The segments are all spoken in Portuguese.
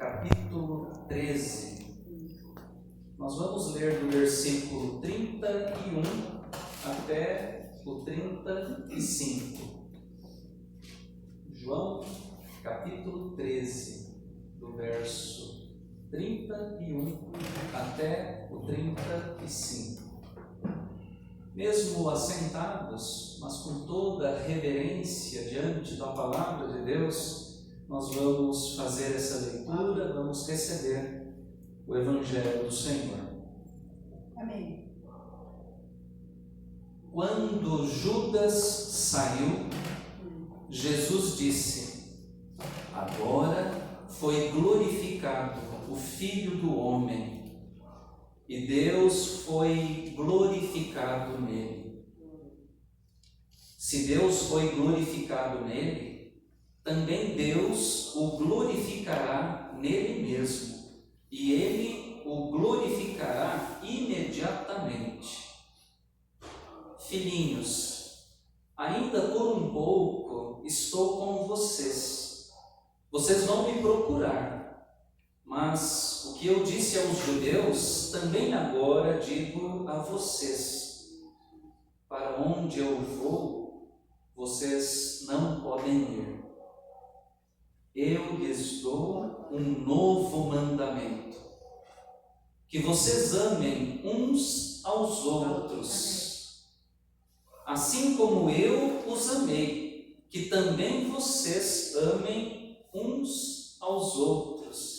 capítulo 13. Nós vamos ler do versículo 31 até o 35. João, capítulo 13, do verso 31 até o 35. Mesmo assentados, mas com toda a reverência diante da palavra de Deus, nós vamos fazer essa leitura, vamos receber o Evangelho do Senhor. Amém. Quando Judas saiu, Jesus disse: agora foi glorificado o Filho do Homem, e Deus foi glorificado nele. Se Deus foi glorificado nele, também Deus o glorificará nele mesmo, e ele o glorificará imediatamente. Filhinhos, ainda por um pouco estou com vocês. Vocês vão me procurar. Mas o que eu disse aos judeus, também agora digo a vocês: para onde eu vou, vocês não podem ir. Eu lhes dou um novo mandamento: que vocês amem uns aos outros, assim como eu os amei, que também vocês amem uns aos outros.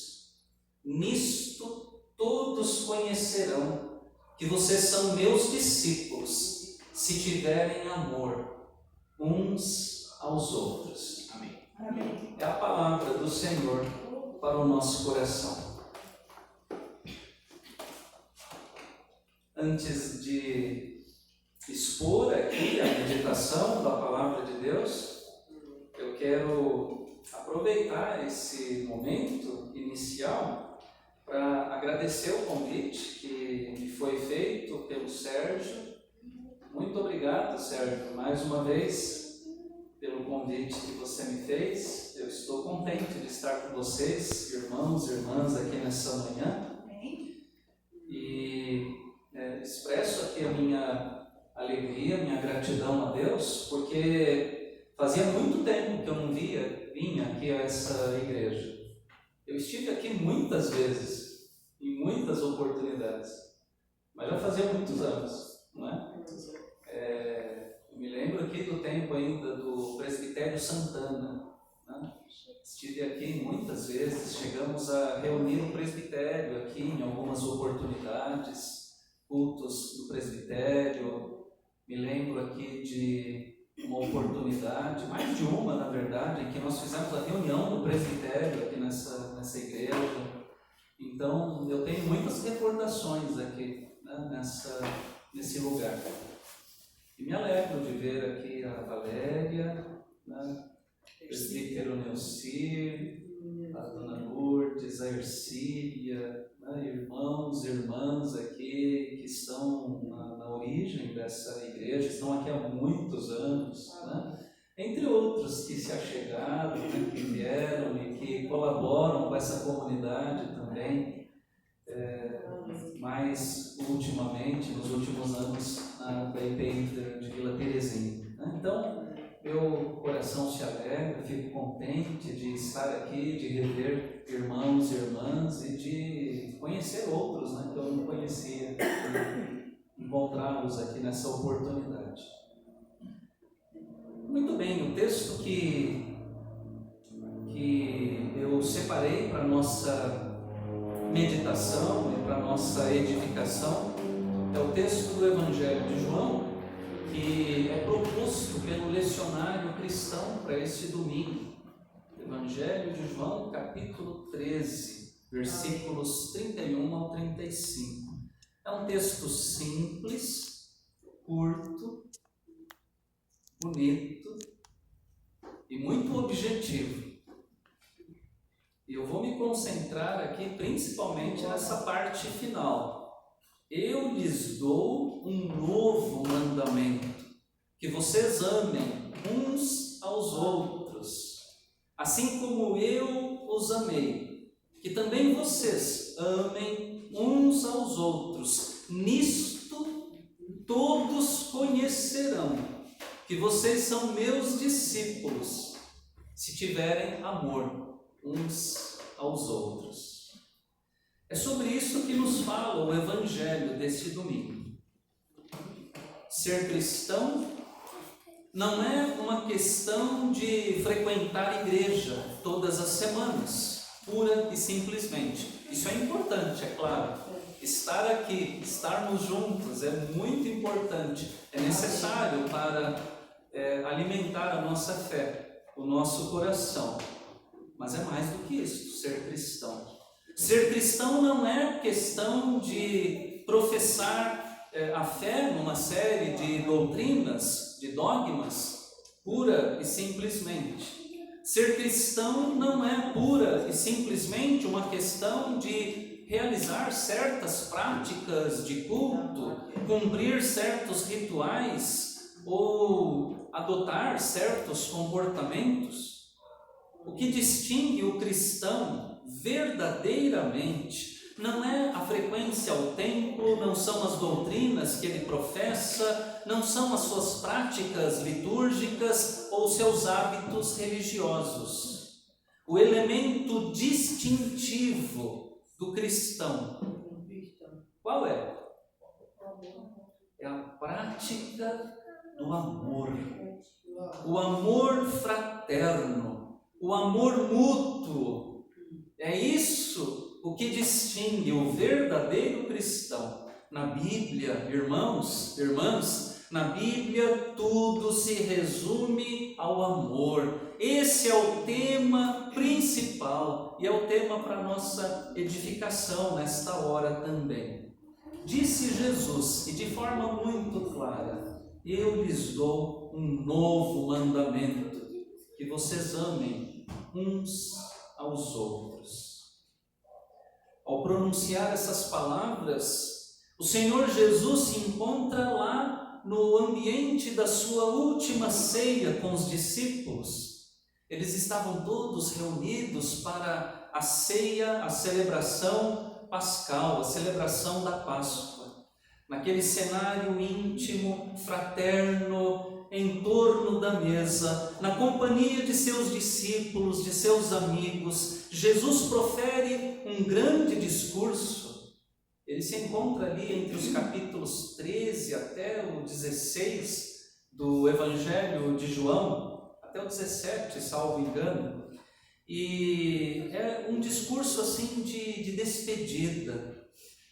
Nisto todos conhecerão que vocês são meus discípulos, se tiverem amor uns aos outros. Amém. Amém. É a palavra do Senhor para o nosso coração. Antes de expor aqui a meditação da palavra de Deus, eu quero aproveitar esse momento inicial para agradecer o convite que me foi feito pelo Sérgio. Muito obrigado, Sérgio, mais uma vez, pelo convite que você me fez. Eu estou contente de estar com vocês, irmãos e irmãs, aqui nessa manhã. E expresso aqui a minha alegria, minha gratidão a Deus, porque fazia muito tempo que eu não vinha aqui a essa igreja. Eu estive aqui muitas vezes, em muitas oportunidades, mas já fazia muitos anos, não é? Eu me lembro aqui do tempo ainda do Presbitério Santana, né? Estive aqui muitas vezes, chegamos a reunir o presbitério aqui em algumas oportunidades, cultos do presbitério. Me lembro aqui de uma oportunidade, mais de uma na verdade, em que nós fizemos a reunião do presbitério aqui nessa igreja. Então eu tenho muitas recordações aqui, né, nesse lugar. E me alegro de ver aqui a Valéria, né, o presbítero Neucir, a dona Lourdes, a Ercília, né, irmãos e irmãs aqui que estão na origem dessa igreja, estão aqui há muitos anos, né? Entre outros que se achegaram, né, que vieram e que colaboram com essa comunidade também, mais ultimamente, nos últimos anos, na IPI de Vila Terezinha, né? Então, meu coração se alegra, fico contente de estar aqui, de rever irmãos e irmãs e de conhecer outros, né, que eu não conhecia, encontrá-los aqui nessa oportunidade. Muito bem, o texto que eu separei para a nossa meditação e para a nossa edificação é o texto do Evangelho de João, que é proposto pelo lecionário cristão para esse domingo. Evangelho de João, capítulo 13, versículos 31 ao 35. É um texto simples, curto, bonito e muito objetivo. E eu vou me concentrar aqui principalmente nessa parte final. Eu lhes dou um novo mandamento, que vocês amem uns aos outros, assim como eu os amei, que também vocês amem uns aos outros. Nisto todos conhecerão que vocês são meus discípulos, se tiverem amor uns aos outros. É sobre isso que nos fala o Evangelho deste domingo. Ser cristão não é uma questão de frequentar a igreja todas as semanas, pura e simplesmente. Isso é importante, é claro. Estar aqui, estarmos juntos é muito importante, é necessário para alimentar a nossa fé, o nosso coração. Mas é mais do que isso, ser cristão. Ser cristão não é questão de professar a fé numa série de doutrinas, de dogmas, pura e simplesmente. Ser cristão não é pura e simplesmente uma questão de realizar certas práticas de culto, cumprir certos rituais ou adotar certos comportamentos. O que distingue o cristão verdadeiramente não é a frequência ao templo, não são as doutrinas que ele professa, não são as suas práticas litúrgicas ou seus hábitos religiosos. O elemento distintivo do cristão, qual é? É a prática do amor, o amor fraterno, o amor mútuo. É isso o que distingue o verdadeiro cristão. Na Bíblia, irmãos, irmãs, na Bíblia tudo se resume ao amor. Esse é o tema principal e é o tema para a nossa edificação nesta hora também. Disse Jesus, e de forma muito clara: eu lhes dou um novo mandamento, que vocês amem uns aos outros. Ao pronunciar essas palavras, o Senhor Jesus se encontra lá no ambiente da sua última ceia com os discípulos. Eles estavam todos reunidos para a ceia, a celebração pascal, a celebração da Páscoa. Naquele cenário íntimo, fraterno, em torno da mesa, na companhia de seus discípulos, de seus amigos, Jesus profere um grande discurso. Ele se encontra ali entre os capítulos 13 até o 16 do Evangelho de João, até o 17, salvo engano, e é um discurso assim de despedida.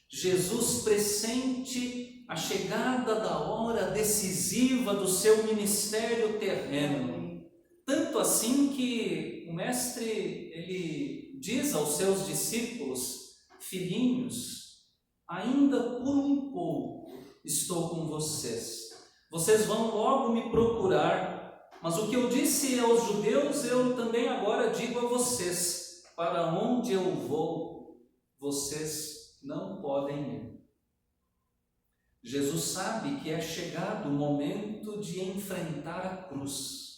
Jesus pressente a chegada da hora decisiva do seu ministério terreno. Tanto assim que o mestre, ele diz aos seus discípulos: filhinhos, ainda por um pouco estou com vocês. Vocês vão logo me procurar, mas o que eu disse aos judeus, eu também agora digo a vocês: para onde eu vou, vocês não podem ir. Jesus sabe que é chegado o momento de enfrentar a cruz.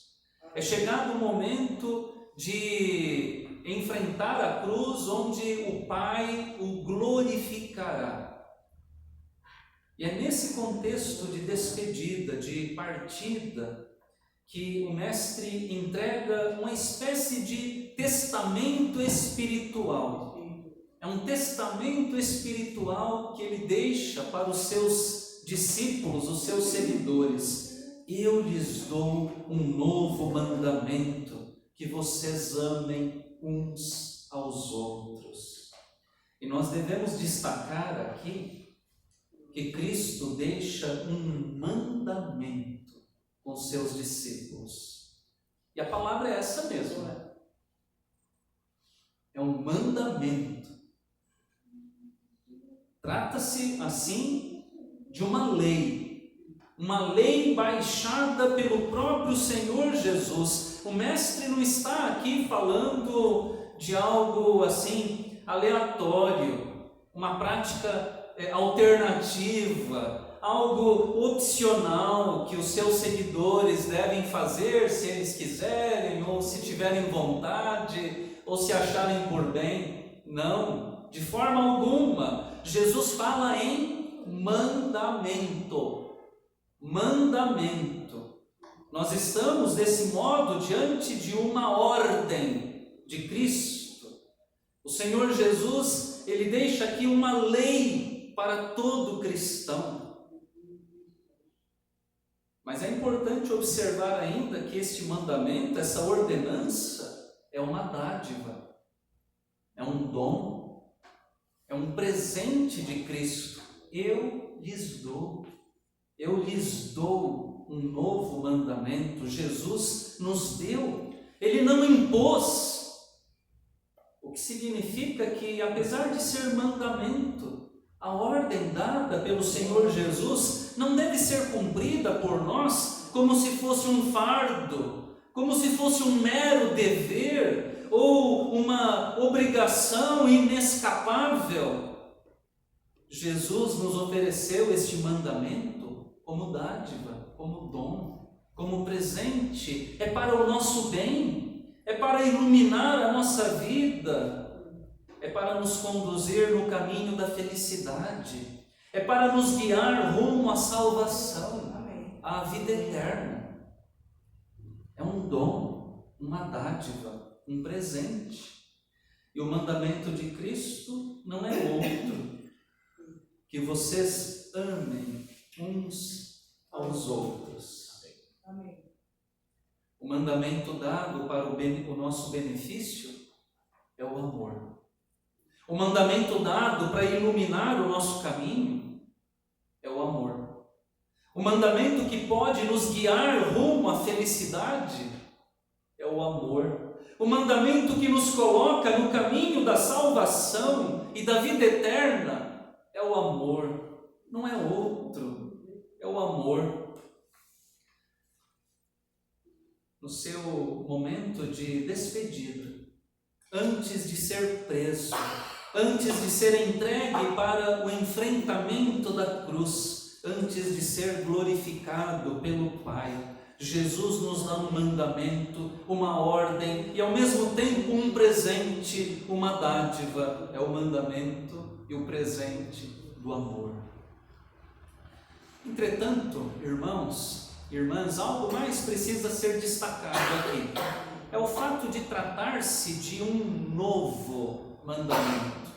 É chegado o momento de enfrentar a cruz, onde o Pai o glorificará. E é nesse contexto de despedida, de partida, que o Mestre entrega uma espécie de testamento espiritual. É um testamento espiritual que ele deixa para os seus discípulos, os seus seguidores. Eu lhes dou um novo mandamento, que vocês amem uns aos outros. E nós devemos destacar aqui que Cristo deixa um mandamento com seus discípulos. E a palavra é essa mesmo, né? É um mandamento. Trata-se, assim, de uma lei baixada pelo próprio Senhor Jesus. O Mestre não está aqui falando de algo assim aleatório, uma prática alternativa, algo opcional que os seus seguidores devem fazer se eles quiserem, ou se tiverem vontade, ou se acharem por bem. Não, de forma alguma. Jesus fala em mandamento. Mandamento. Nós estamos, desse modo, diante de uma ordem de Cristo. O Senhor Jesus, Ele deixa aqui uma lei para todo cristão. Mas é importante observar ainda que este mandamento, essa ordenança, é uma dádiva, é um dom, é um presente de Cristo. Eu lhes dou um novo mandamento. Jesus nos deu, Ele não impôs, o que significa que, apesar de ser mandamento, a ordem dada pelo Senhor Jesus não deve ser cumprida por nós como se fosse um fardo, como se fosse um mero dever ou uma obrigação inescapável. Jesus nos ofereceu este mandamento como dádiva, como dom, como presente. É para o nosso bem, é para iluminar a nossa vida, é para nos conduzir no caminho da felicidade, é para nos guiar rumo à salvação, à vida eterna. É um dom, uma dádiva, um presente. E o mandamento de Cristo não é outro, que vocês amem uns aos outros. Amém. O mandamento dado para o nosso benefício é o amor. O mandamento dado para iluminar o nosso caminho é o amor. O mandamento que pode nos guiar rumo à felicidade é o amor. O mandamento que nos coloca no caminho da salvação e da vida eterna é o amor. Não é outro, é o amor. No seu momento de despedida, antes de ser preso, antes de ser entregue para o enfrentamento da cruz, antes de ser glorificado pelo Pai, Jesus nos dá um mandamento, uma ordem e ao mesmo tempo um presente, uma dádiva. É o mandamento e o presente do amor. Entretanto, irmãos, irmãs, algo mais precisa ser destacado aqui. É o fato de tratar-se de um novo mandamento.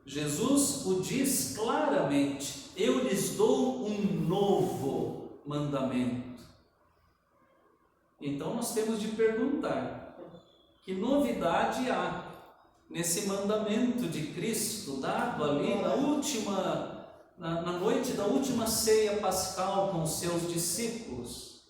Jesus o diz claramente: eu lhes dou um novo mandamento. Então nós temos de perguntar: que novidade há nesse mandamento de Cristo dado ali na noite da última ceia pascal com os seus discípulos?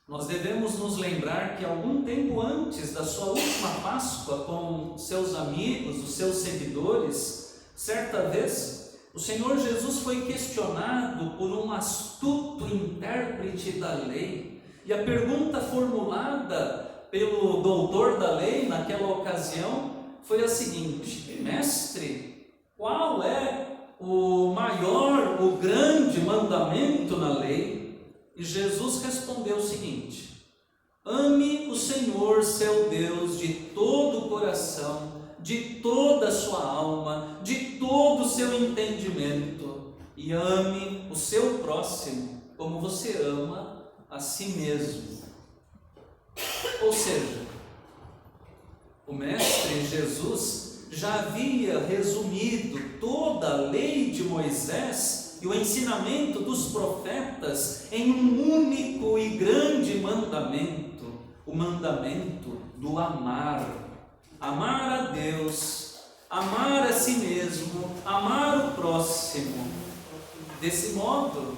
Nós devemos nos lembrar que algum tempo antes da sua última Páscoa com seus amigos, os seus seguidores, certa vez o Senhor Jesus foi questionado por um astuto intérprete da lei, e a pergunta formulada pelo doutor da lei naquela ocasião foi a seguinte: mestre, qual é o maior, o grande mandamento na lei? E Jesus respondeu o seguinte: ame o Senhor seu Deus de todo o coração, de toda a sua alma, de todo o seu entendimento, e ame o seu próximo como você ama a si mesmo. Ou seja, o Mestre Jesus já havia resumido toda a lei de Moisés e o ensinamento dos profetas em um único e grande mandamento, o mandamento do amar. Amar a Deus, amar a si mesmo, amar o próximo. Desse modo,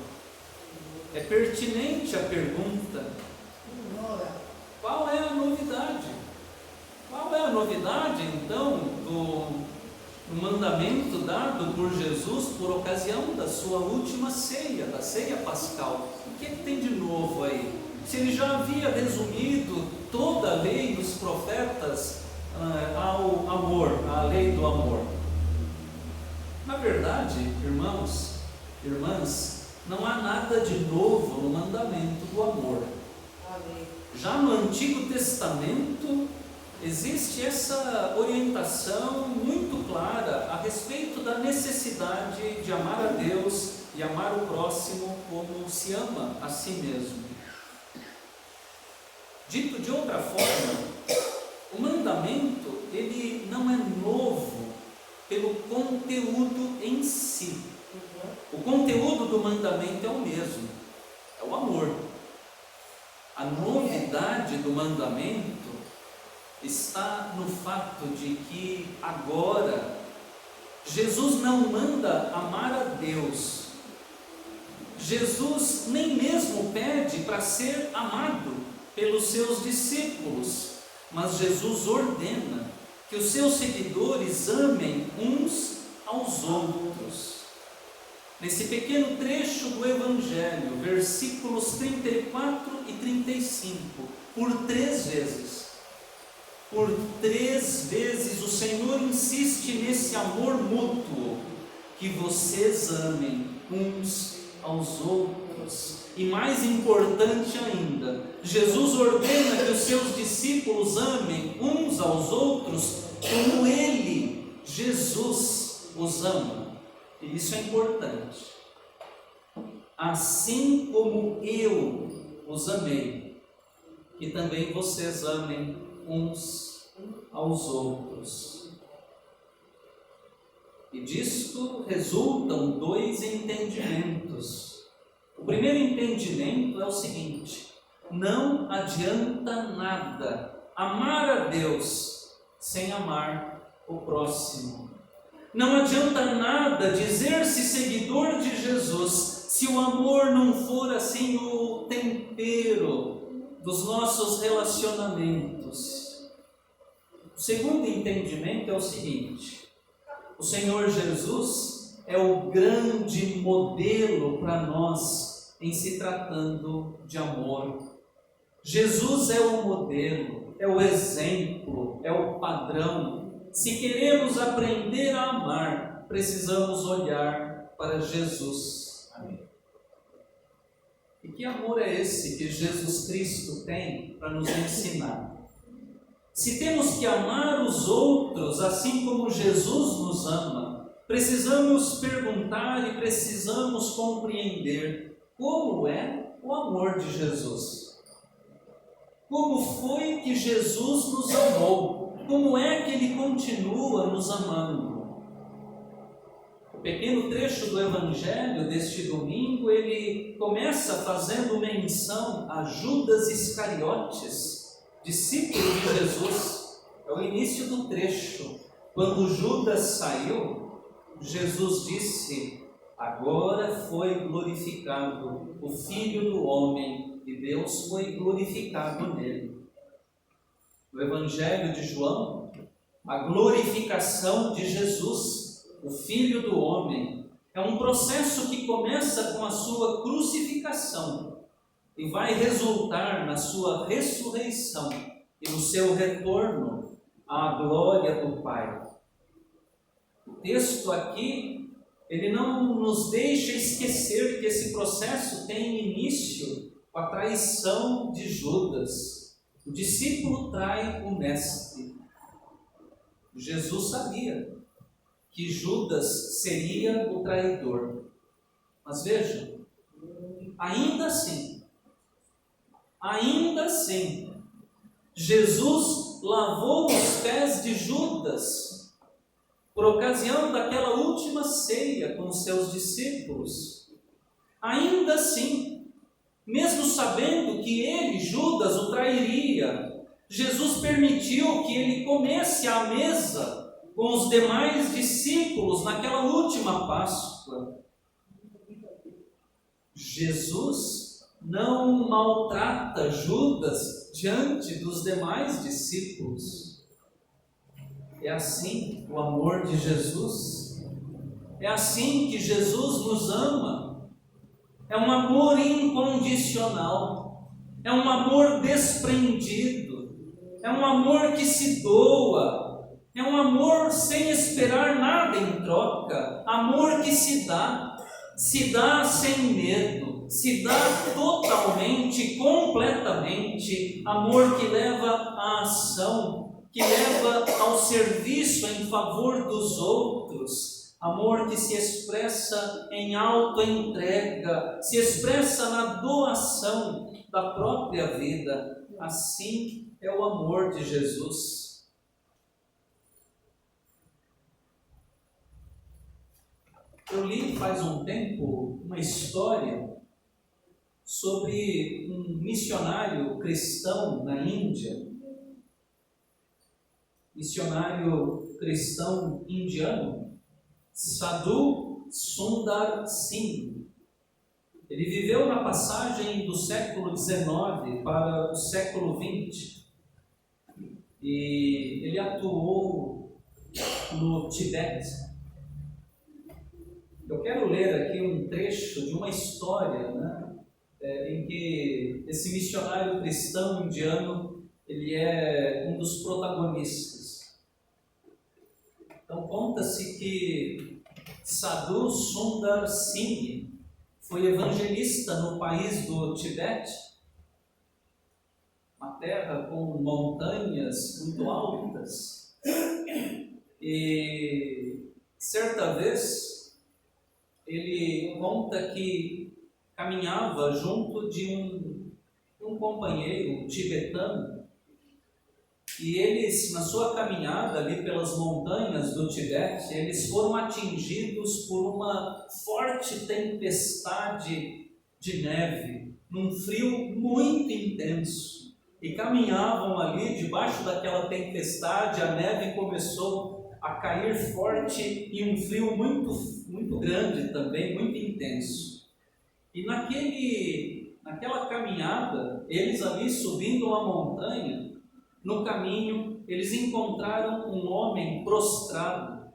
é pertinente a pergunta: qual é a novidade? Qual é a novidade, então, do mandamento dado por Jesus por ocasião da sua última ceia, da ceia pascal? O que tem de novo aí? Se ele já havia resumido toda a lei dos profetas ao amor, à lei do amor. Na verdade, irmãos, irmãs, não há nada de novo no mandamento do amor. Já no Antigo Testamento, existe essa orientação muito clara a respeito da necessidade de amar a Deus e amar o próximo como se ama a si mesmo. Dito de outra forma, o mandamento, ele não é novo pelo conteúdo em si. O conteúdo do mandamento é o mesmo, é o amor. A novidade do mandamento está no fato de que agora Jesus não manda amar a Deus. Jesus nem mesmo pede para ser amado pelos seus discípulos, mas Jesus ordena que os seus seguidores amem uns aos outros. Nesse pequeno trecho do Evangelho, versículos 34 e 35, por 3 vezes o Senhor insiste nesse amor mútuo, que vocês amem uns aos outros. E mais importante ainda, Jesus ordena que os seus discípulos amem uns aos outros como Ele, Jesus, os ama. E isso é importante. Assim como eu os amei, que também vocês amem uns aos outros. E disto resultam 2 entendimentos. O primeiro entendimento é o seguinte: não adianta nada amar a Deus sem amar o próximo. Não adianta nada dizer-se seguidor de Jesus se o amor não for assim o tempero dos nossos relacionamentos. O segundo entendimento é o seguinte: o Senhor Jesus é o grande modelo para nós em se tratando de amor. Jesus é o modelo, é o exemplo, é o padrão. Se queremos aprender a amar, precisamos olhar para Jesus. Amém. E que amor é esse que Jesus Cristo tem para nos ensinar? Se temos que amar os outros assim como Jesus nos ama, precisamos perguntar e precisamos compreender como é o amor de Jesus. Como foi que Jesus nos amou? Como é que Ele continua nos amando? O pequeno trecho do Evangelho deste domingo, ele começa fazendo menção a Judas Iscariotes, discípulo de Jesus. É o início do trecho. Quando Judas saiu, Jesus disse: agora foi glorificado o Filho do Homem, e Deus foi glorificado nele. No Evangelho de João, a glorificação de Jesus, o Filho do Homem, é um processo que começa com a sua crucificação e vai resultar na sua ressurreição e no seu retorno à glória do Pai. O texto aqui, ele não nos deixa esquecer que esse processo tem início com a traição de Judas. O discípulo trai o mestre. Jesus sabia que Judas seria o traidor. Mas vejam, ainda assim, Jesus lavou os pés de Judas por ocasião daquela última ceia com os seus discípulos. Ainda assim, mesmo sabendo que ele, Judas, o trairia, Jesus permitiu que ele comesse à mesa com os demais discípulos naquela última Páscoa. Jesus não maltrata Judas diante dos demais discípulos. É assim o amor de Jesus. É assim que Jesus nos ama. É um amor incondicional, é um amor desprendido, é um amor que se doa, é um amor sem esperar nada em troca, amor que se dá sem medo, se dá totalmente, completamente, amor que leva à ação, que leva ao serviço em favor dos outros, amor que se expressa em autoentrega, se expressa na doação da própria vida. Assim é o amor de Jesus. Eu li faz um tempo uma história sobre um missionário cristão na Índia, missionário cristão indiano, Sadhu Sundar Singh. Ele viveu na passagem do século XIX para o século XX e ele atuou no Tibete. Eu quero ler aqui um trecho de uma história, em que esse missionário cristão indiano ele é um dos protagonistas. Então conta-se que Sadhu Sundar Singh foi evangelista no país do Tibete, uma terra com montanhas muito altas, e certa vez ele conta que caminhava junto de um companheiro tibetano, e eles, na sua caminhada ali pelas montanhas do Tibete, eles foram atingidos por uma forte tempestade de neve, num frio muito intenso, e caminhavam ali debaixo daquela tempestade. A neve começou a cair forte e um frio muito, muito grande também, muito intenso. E naquela caminhada, eles ali subindo uma montanha, no caminho, eles encontraram um homem prostrado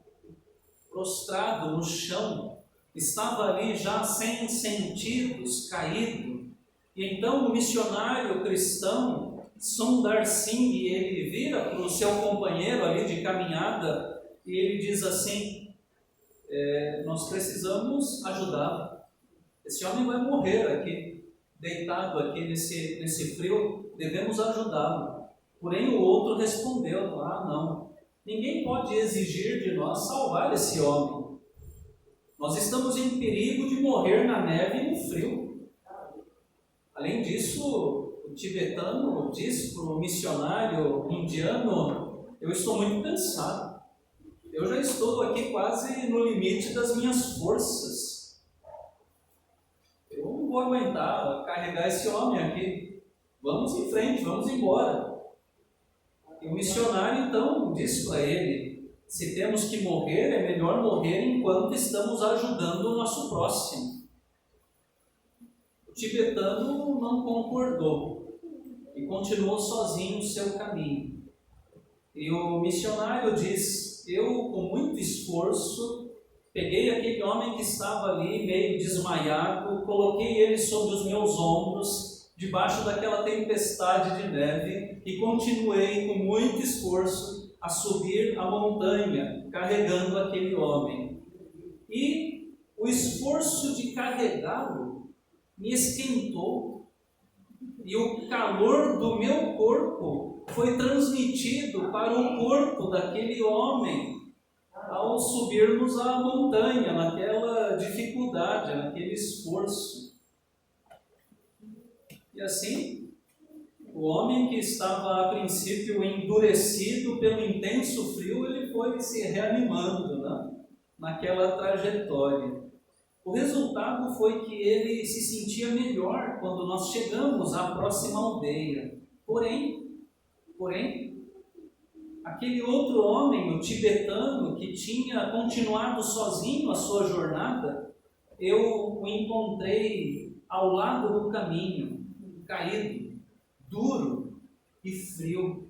no chão, estava ali já sem sentidos, caído. E então o missionário cristão, Sundar Singh, ele vira para o seu companheiro ali de caminhada e ele diz assim: nós precisamos ajudá-lo. Esse homem vai morrer aqui, deitado aqui nesse frio, devemos ajudá-lo. Porém o outro respondeu: não, ninguém pode exigir de nós salvar esse homem. Nós estamos em perigo de morrer na neve e no frio. Além disso, o tibetano diz para o missionário indiano: eu estou muito cansado. Eu já estou aqui quase no limite das minhas forças. Eu não vou aguentar carregar esse homem aqui. Vamos em frente, vamos embora. E o missionário então diz para ele: se temos que morrer, é melhor morrer enquanto estamos ajudando o nosso próximo. O tibetano não concordou e continuou sozinho o seu caminho. E o missionário diz: eu, com muito esforço, peguei aquele homem que estava ali meio desmaiado, coloquei ele sobre os meus ombros, debaixo daquela tempestade de neve, e continuei com muito esforço a subir a montanha, carregando aquele homem. E o esforço de carregá-lo me esquentou, e o calor do meu corpo foi transmitido para o corpo daquele homem ao subirmos a montanha, naquela dificuldade, naquele esforço. E assim, o homem que estava a princípio endurecido pelo intenso frio, ele foi se reanimando naquela trajetória. O resultado foi que ele se sentia melhor quando nós chegamos à próxima aldeia. Porém, aquele outro homem, o tibetano, que tinha continuado sozinho a sua jornada, eu o encontrei ao lado do caminho, caído, duro e frio,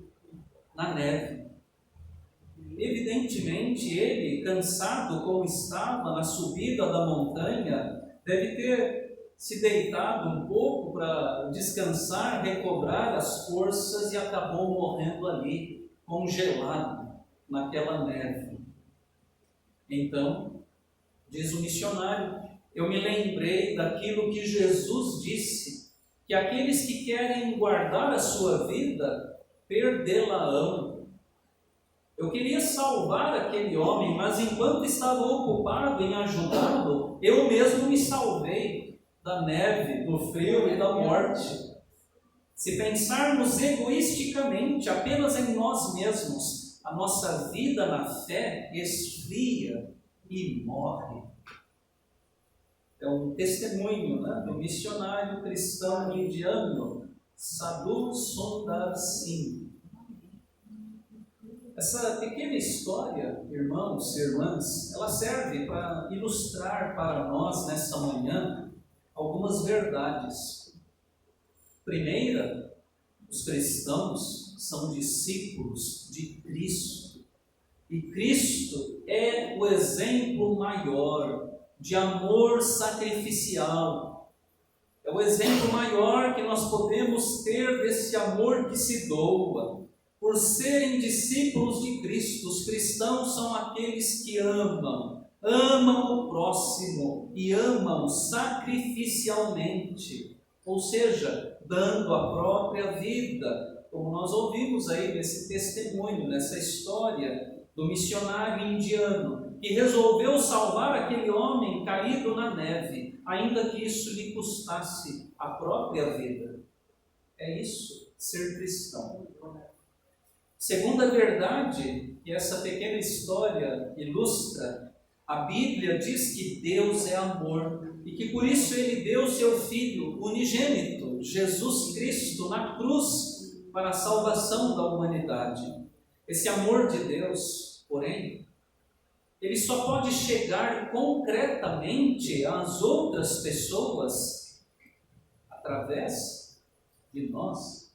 na neve. Evidentemente, ele, cansado como estava na subida da montanha, deve ter se deitado um pouco para descansar, recobrar as forças, e acabou morrendo ali, congelado naquela neve. Então, diz o missionário, eu me lembrei daquilo que Jesus disse, que aqueles que querem guardar a sua vida, perdê-la-ão. Eu queria salvar aquele homem, mas enquanto estava ocupado em ajudá-lo, eu mesmo me salvei da neve, do frio e da morte. Se pensarmos egoisticamente apenas em nós mesmos, a nossa vida na fé esfria e morre. É um testemunho, né, do missionário cristão indiano, Sadhu Sundar Singh. Essa pequena história, irmãos e irmãs, ela serve para ilustrar para nós, nesta manhã, algumas verdades. Primeira, os cristãos são discípulos de Cristo. E Cristo é o exemplo maior de amor sacrificial. É o exemplo maior que nós podemos ter desse amor que se doa. Por serem discípulos de Cristo, os cristãos são aqueles que amam o próximo e amam sacrificialmente, ou seja, dando a própria vida, como nós ouvimos aí nesse testemunho, nessa história do missionário indiano, que resolveu salvar aquele homem caído na neve, ainda que isso lhe custasse a própria vida. É isso, ser cristão. Segunda verdade que essa pequena história ilustra, a Bíblia diz que Deus é amor e que por isso Ele deu seu Filho unigênito, Jesus Cristo, na cruz para a salvação da humanidade. Esse amor de Deus, porém, ele só pode chegar concretamente às outras pessoas através de nós.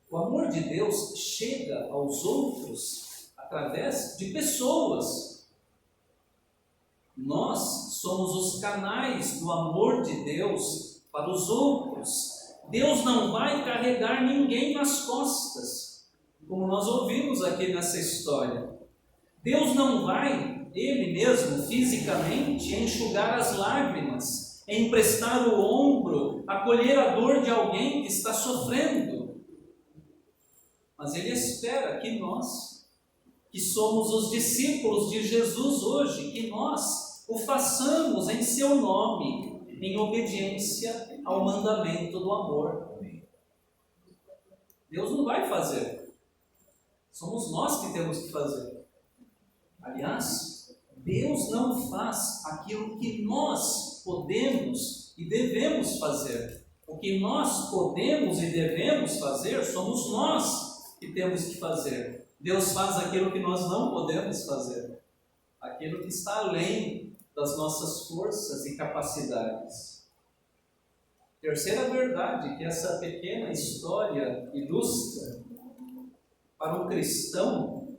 O amor de Deus chega aos outros através de pessoas. Nós somos os canais do amor de Deus para os outros. Deus não vai carregar ninguém nas costas, como nós ouvimos aqui nessa história. Deus não vai, Ele mesmo, fisicamente, enxugar as lágrimas, emprestar o ombro, acolher a dor de alguém que está sofrendo. Mas Ele espera que nós, que somos os discípulos de Jesus hoje, que nós o façamos em seu nome, em obediência ao mandamento do amor. Deus não vai fazer. Somos nós que temos que fazer. Aliás, Deus não faz aquilo que nós podemos e devemos fazer. O que nós podemos e devemos fazer, somos nós que temos que fazer. Deus faz aquilo que nós não podemos fazer, aquilo que está além das nossas forças e capacidades. Terceira verdade que essa pequena história ilustra: para um cristão,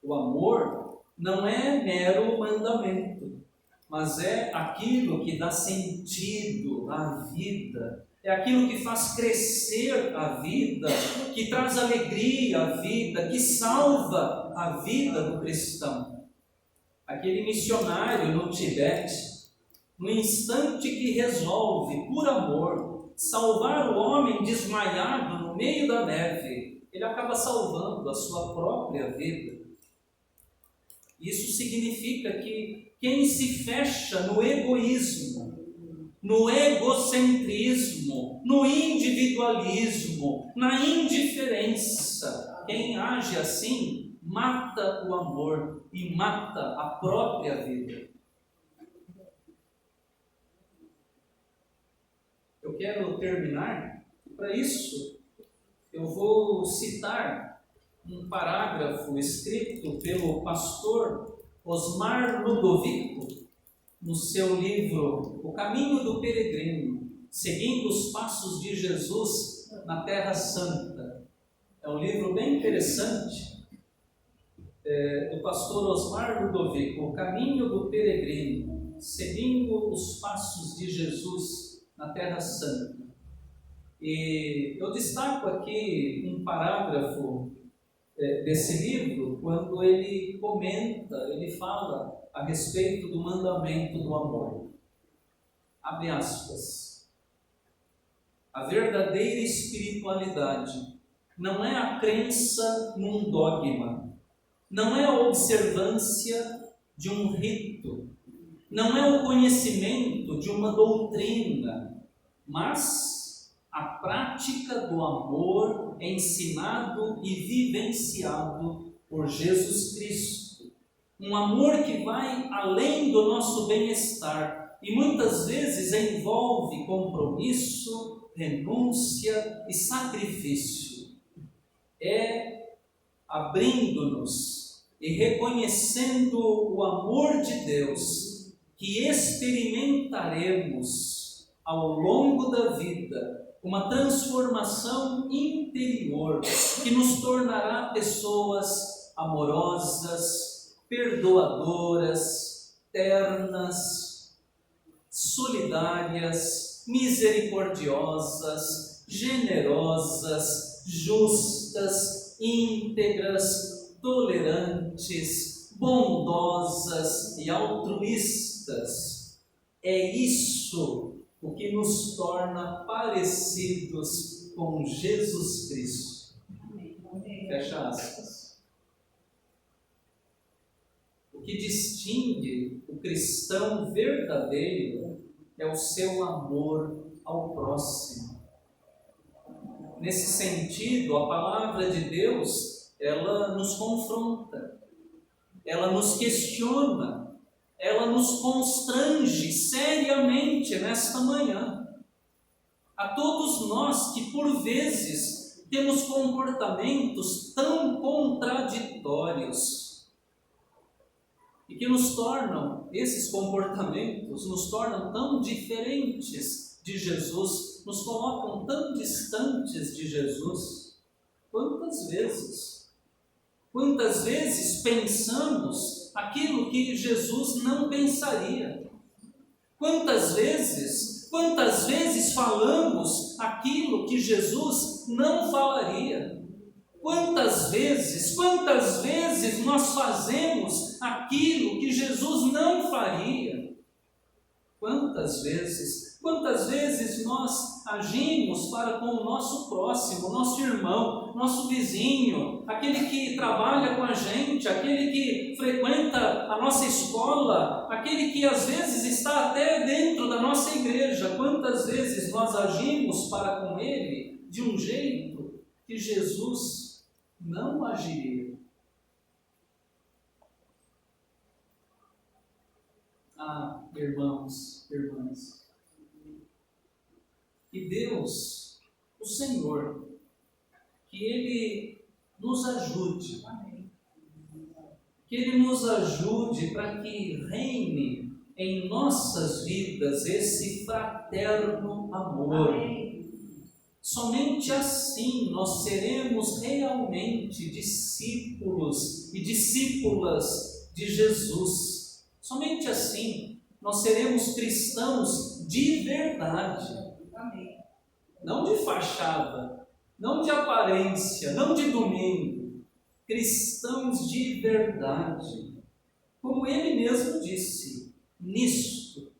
o amor não é mero mandamento, mas é aquilo que dá sentido à vida. É aquilo que faz crescer a vida, que traz alegria à vida, que salva a vida do cristão. Aquele missionário no Tibete, no instante que resolve, por amor, salvar o homem desmaiado no meio da neve, ele acaba salvando a sua própria vida. Isso significa que quem se fecha no egoísmo, no egocentrismo, no individualismo, na indiferença, quem age assim mata o amor e mata a própria vida. Eu quero terminar, para isso eu vou citar um parágrafo escrito pelo pastor Osmar Ludovico, no seu livro O Caminho do Peregrino, seguindo os passos de Jesus na Terra Santa. É um livro bem interessante, do pastor Osmar Ludovico, O Caminho do Peregrino, seguindo os passos de Jesus na Terra Santa. E eu destaco aqui um parágrafo desse livro, quando ele comenta, ele fala a respeito do mandamento do amor. Abre aspas. A verdadeira espiritualidade não é a crença num dogma, não é a observância de um rito, não é o conhecimento de uma doutrina, mas a prática do amor ensinado e vivenciado por Jesus Cristo. Um amor que vai além do nosso bem-estar e muitas vezes envolve compromisso, renúncia e sacrifício. É abrindo-nos e reconhecendo o amor de Deus que experimentaremos ao longo da vida uma transformação interior que nos tornará pessoas amorosas, perdoadoras, ternas, solidárias, misericordiosas, generosas, justas, íntegras, tolerantes, bondosas e altruístas. É isso o que nos torna parecidos com Jesus Cristo. Fecha aspas. O que distingue o cristão verdadeiro é o seu amor ao próximo. Nesse sentido, a palavra de Deus, ela nos confronta, ela nos questiona, ela nos constrange seriamente nesta manhã. A todos nós que, por vezes, temos comportamentos tão contraditórios e que esses comportamentos nos tornam tão diferentes de Jesus, nos colocam tão distantes de Jesus. Quantas vezes pensamos aquilo que Jesus não pensaria? Quantas vezes falamos aquilo que Jesus não falaria? Quantas vezes nós fazemos aquilo que Jesus não faria? Quantas vezes nós agimos para com o nosso próximo, nosso irmão, nosso vizinho, aquele que trabalha com a gente, aquele que frequenta a nossa escola, aquele que às vezes está até dentro da nossa igreja. Quantas vezes nós agimos para com ele de um jeito que Jesus não agiria? Ah, irmãos, irmãs, que Deus, o Senhor, que Ele nos ajude, para que reine em nossas vidas esse fraterno amor. Somente assim nós seremos realmente discípulos e discípulas de Jesus. Somente assim nós seremos cristãos de verdade. Amém. Não de fachada, não de aparência, não de domingo. Cristãos de verdade. Como ele mesmo disse, nisto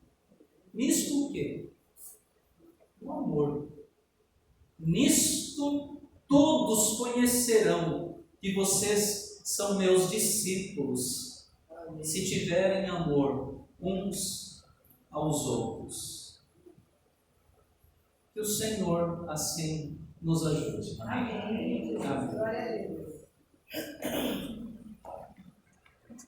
o quê? O amor. Nisto todos conhecerão que vocês são meus discípulos, se tiverem amor uns aos outros. Que o Senhor assim nos ajude. Amém. Amém. Glória a Deus.